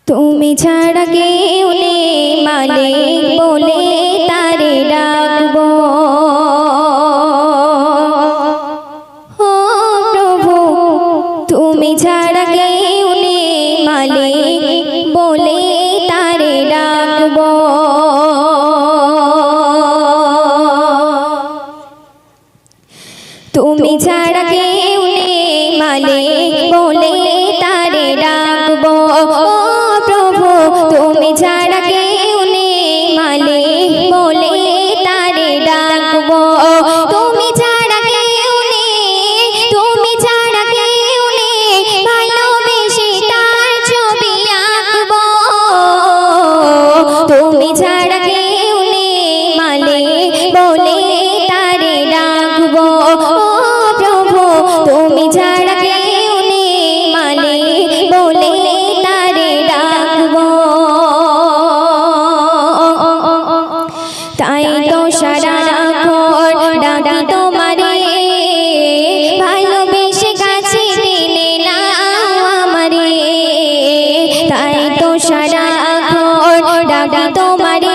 তুমি ছাড়া কেউ নেই মালিক বলে তারে ডাকবো। ও প্রভু তুমি ছাড়া কেউ নেই মালিক বলে তারে ডাকবো। তুমি ছাড়া কেউ নেই মালিক বলে তারে ডাকবো। প্রভু তুমি ছাড়া কেউ নেই মালিক বলে তারে ডাকবো। তুমি ছাড়া কেউ নেই, তুমি ছাড়া কেউ নেই, ভালোবেসে তার ছবি আঁকবো। তুমি ছাড়া কেউ নেই মালিক বলে তারে ডাকবো। প্রভু তুমি ছাড়া কেউ নেই মালিক বলে তারে ডাকবো। তাই তো সারাক্ষণ ডাকি তোমারে, ভালোবেসে কাছে টেনে নাও আমারে। তাই তো সারাক্ষণ ডাকি তোমারে,